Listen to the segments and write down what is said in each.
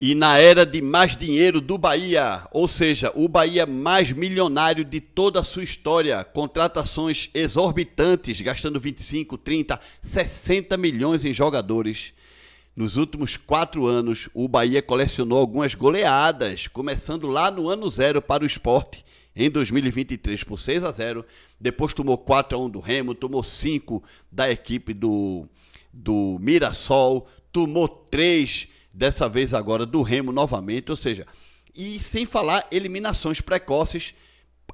E na era de mais dinheiro do Bahia, ou seja, o Bahia mais milionário de toda a sua história, contratações exorbitantes, gastando 25, 30, 60 milhões em jogadores. Nos últimos 4 anos, o Bahia colecionou algumas goleadas, começando lá no ano 0 para o Sport, em 2023 por 6-0, depois tomou 4-1 do Remo, tomou 5 da equipe do Mirassol, tomou 3 dessa vez agora do Remo novamente, ou seja, e sem falar eliminações precoces,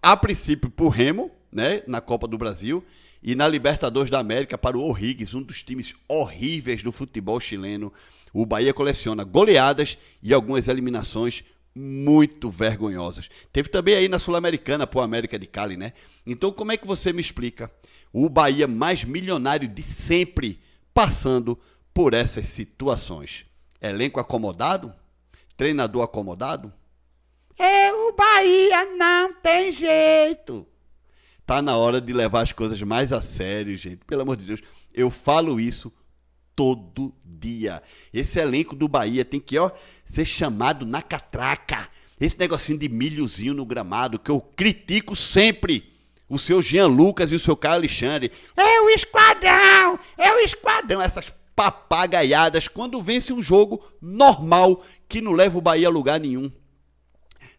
a princípio por Remo, né, na Copa do Brasil, e na Libertadores da América para o O'Higgins, um dos times horríveis do futebol chileno. O Bahia coleciona goleadas e algumas eliminações muito vergonhosas. Teve também aí na Sul-Americana para o América de Cali, né? Então como é que você me explica o Bahia mais milionário de sempre passando por essas situações? Elenco acomodado? Treinador acomodado? O Bahia não tem jeito. Tá na hora de levar as coisas mais a sério, gente. Pelo amor de Deus. Eu falo isso todo dia. Esse elenco do Bahia tem que, ser chamado na catraca. Esse negocinho de milhozinho no gramado que eu critico sempre. O seu Jean Lucas e o seu Caio Alexandre. É o esquadrão. Essas papagaiadas quando vence um jogo normal que não leva o Bahia a lugar nenhum.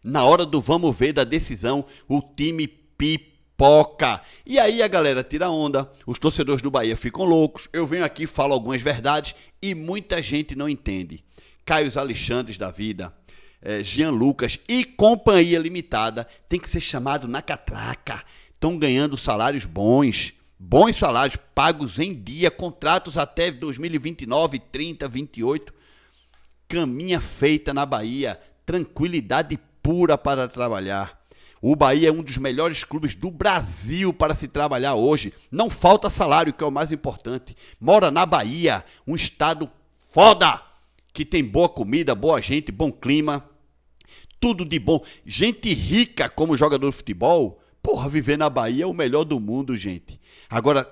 Na hora do vamos ver da decisão, o time pipoca. E aí a galera tira onda, os torcedores do Bahia ficam loucos, eu venho aqui, falo algumas verdades e muita gente não entende. Caio Alexandres da vida, Jean Lucas e companhia limitada tem que ser chamado na catraca. Estão ganhando salários bons salários, pagos em dia, contratos até 2029, 30, 28. Caminha feita na Bahia, tranquilidade pura para trabalhar. O Bahia é um dos melhores clubes do Brasil para se trabalhar hoje. Não falta salário, que é o mais importante. Mora na Bahia, um estado foda, que tem boa comida, boa gente, bom clima, tudo de bom. Gente rica como jogador de futebol. Porra, viver na Bahia é o melhor do mundo, gente. Agora,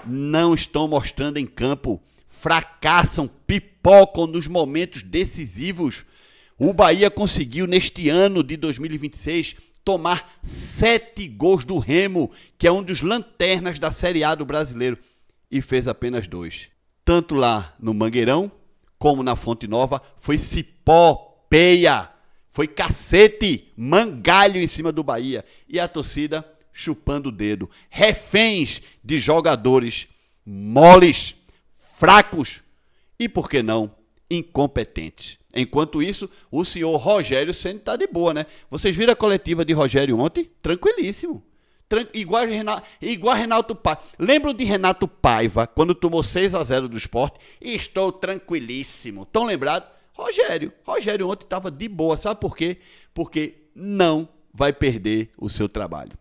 não estão mostrando em campo, fracassam, pipocam nos momentos decisivos. O Bahia conseguiu, neste ano de 2026, tomar 7 gols do Remo, que é um dos lanternas da Série A do brasileiro, e fez apenas 2. Tanto lá no Mangueirão, como na Fonte Nova, foi cipó, peia, foi cacete, mangalho em cima do Bahia. E a torcida chupando o dedo. Reféns de jogadores moles, fracos e, por que não, incompetentes. Enquanto isso, o senhor Rogério Ceni está de boa, né? Vocês viram a coletiva de Rogério ontem? Tranquilíssimo. Igual Renato Paiva. Lembram de Renato Paiva, quando tomou 6-0 do Sport? Estou tranquilíssimo. Estão lembrados? Rogério ontem estava de boa. Sabe por quê? Porque não vai perder o seu trabalho.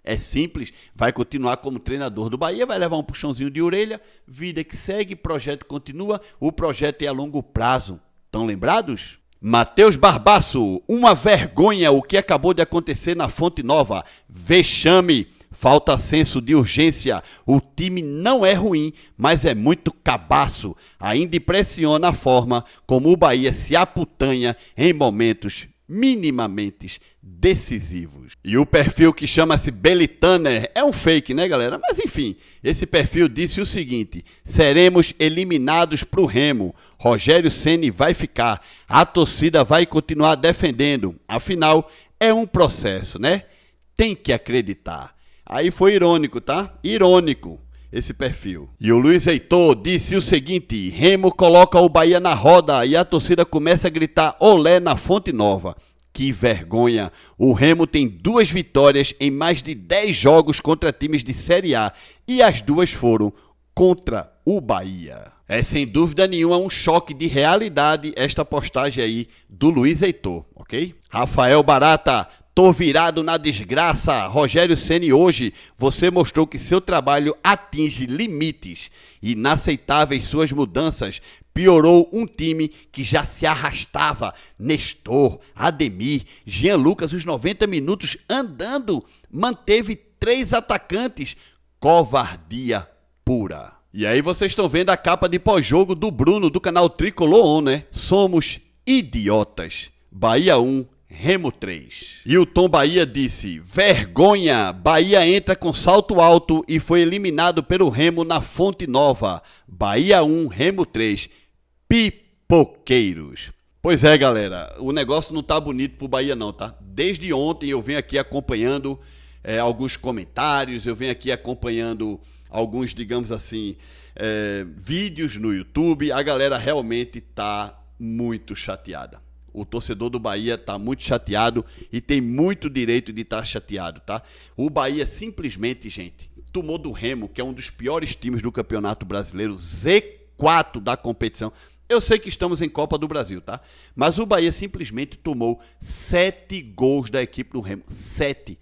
É simples, vai continuar como treinador do Bahia, vai levar um puxãozinho de orelha, vida que segue, projeto continua, o projeto é a longo prazo. Estão lembrados? Matheus Barbaço, uma vergonha o que acabou de acontecer na Fonte Nova. Vexame, falta senso de urgência. O time não é ruim, mas é muito cabaço. Ainda impressiona a forma como o Bahia se aputanha em momentos minimamente decisivos. E o perfil que chama-se Belitaner é um fake, né, galera? Mas enfim, esse perfil disse o seguinte: seremos eliminados pro Remo. Rogério Ceni vai ficar. A torcida vai continuar defendendo. Afinal, é um processo, né? Tem que acreditar. Aí foi irônico, tá? Irônico esse perfil. E o Luiz Heitor disse o seguinte: Remo coloca o Bahia na roda e a torcida começa a gritar olé na Fonte Nova. Que vergonha! O Remo tem 2 vitórias em mais de 10 jogos contra times de Série A e as 2 foram contra o Bahia. É sem dúvida nenhuma um choque de realidade esta postagem aí do Luiz Heitor, ok? Rafael Barata: tô virado na desgraça. Rogério Ceni, hoje você mostrou que seu trabalho atinge limites inaceitáveis. Suas mudanças piorou um time que já se arrastava. Nestor, Ademir, Jean Lucas, os 90 minutos andando, manteve 3 atacantes. Covardia pura. E aí vocês estão vendo a capa de pós-jogo do Bruno, do canal Tricolor On, né? Somos idiotas. Bahia 1, Remo 3. E o Tom Bahia disse: vergonha, Bahia entra com salto alto e foi eliminado pelo Remo na Fonte Nova. Bahia 1, Remo 3. Pipoqueiros. Pois é, galera, o negócio não tá bonito pro Bahia não, tá? Desde ontem eu venho aqui acompanhando alguns comentários, eu venho aqui acompanhando alguns, digamos assim, vídeos no YouTube. A galera realmente tá muito chateada. O torcedor do Bahia tá muito chateado e tem muito direito de estar chateado, tá? O Bahia simplesmente, gente, tomou do Remo, que é um dos piores times do Campeonato Brasileiro, Z4 da competição. Eu sei que estamos em Copa do Brasil, tá? Mas o Bahia simplesmente tomou 7 gols da equipe do Remo. 7.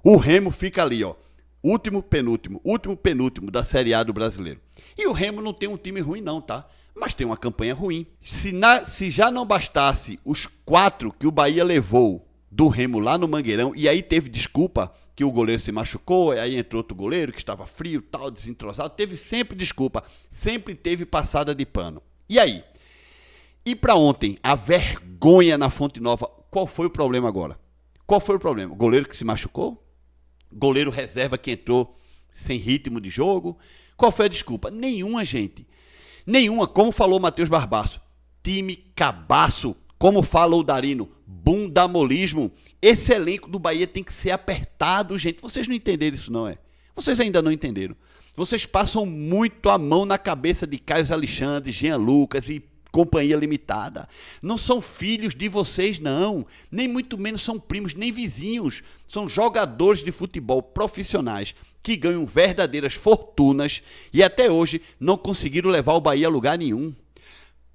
O Remo fica ali, ó. Último penúltimo da Série A do Brasileiro. E o Remo não tem um time ruim não, tá? Mas tem uma campanha ruim. Se já não bastasse os 4 que o Bahia levou do Remo lá no Mangueirão, e aí teve desculpa que o goleiro se machucou, e aí entrou outro goleiro que estava frio, tal, desentrosado, teve sempre desculpa, sempre teve passada de pano. E aí? E para ontem, a vergonha na Fonte Nova, qual foi o problema agora? Qual foi o problema? Goleiro que se machucou? Goleiro reserva que entrou sem ritmo de jogo? Qual foi a desculpa? Nenhuma, gente. Nenhuma, como falou o Matheus Barbaço. Time cabaço, como fala o Darino, bundamolismo. Esse elenco do Bahia tem que ser apertado, gente. Vocês não entenderam isso não, é? Vocês ainda não entenderam. Vocês passam muito a mão na cabeça de Caio Alexandre, Jean Lucas e Companhia Limitada. Não são filhos de vocês, não. Nem muito menos são primos, nem vizinhos. São jogadores de futebol profissionais que ganham verdadeiras fortunas e até hoje não conseguiram levar o Bahia a lugar nenhum.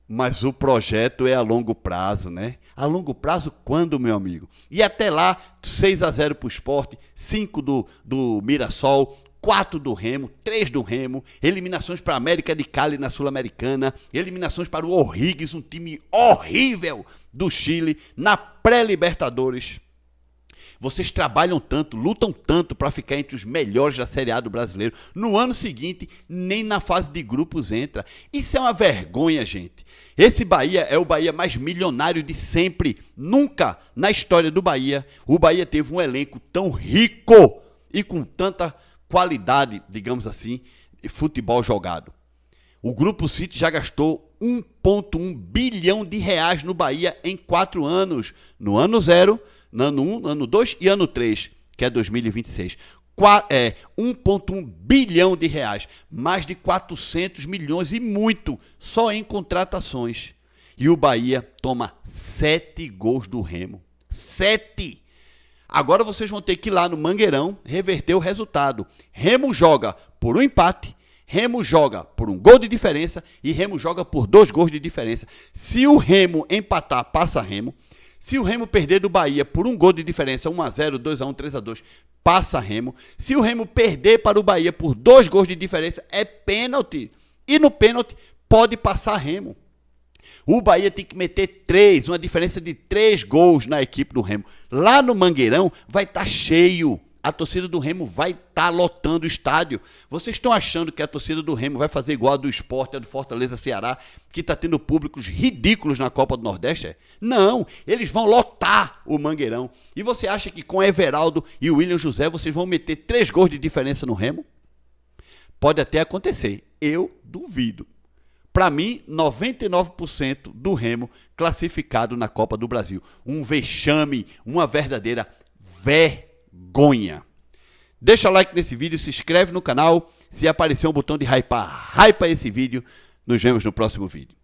Mas o projeto é a longo prazo, né? A longo prazo quando, meu amigo? E até lá, 6-0 para o Sport, 5 do Mirassol, 4 do Remo, 3 do Remo, eliminações para a América de Cali na Sul-Americana, eliminações para o O'Higgins, um time horrível do Chile, na pré-Libertadores. Vocês trabalham tanto, lutam tanto para ficar entre os melhores da Série A do brasileiro. No ano seguinte, nem na fase de grupos entra. Isso é uma vergonha, gente. Esse Bahia é o Bahia mais milionário de sempre. Nunca na história do Bahia o Bahia teve um elenco tão rico e com tanta qualidade, digamos assim, de futebol jogado. O Grupo City já gastou 1,1 bilhão de reais no Bahia em 4 anos. No ano 0, no ano 1, no ano 2 e ano 3, que é 2026. 1,1 bilhão de reais. Mais de 400 milhões e muito só em contratações. E o Bahia toma 7 gols do Remo. 7! Agora vocês vão ter que ir lá no Mangueirão reverter o resultado. Remo joga por um empate, Remo joga por um gol de diferença e Remo joga por 2 gols de diferença. Se o Remo empatar, passa Remo. Se o Remo perder do Bahia por um gol de diferença, 1-0, 2-1, 3-2, passa Remo. Se o Remo perder para o Bahia por 2 gols de diferença, é pênalti. E no pênalti pode passar Remo. O Bahia tem que meter 3, uma diferença de 3 gols na equipe do Remo. Lá no Mangueirão vai estar cheio. A torcida do Remo vai estar lotando o estádio. Vocês estão achando que a torcida do Remo vai fazer igual a do Sport, a do Fortaleza Ceará, que está tendo públicos ridículos na Copa do Nordeste? Não, eles vão lotar o Mangueirão. E você acha que com Everaldo e o William José vocês vão meter 3 gols de diferença no Remo? Pode até acontecer, eu duvido. Para mim, 99% do Remo classificado na Copa do Brasil. Um vexame, uma verdadeira vergonha. Deixa like nesse vídeo, se inscreve no canal. Se aparecer um botão de hypar, hypa esse vídeo. Nos vemos no próximo vídeo.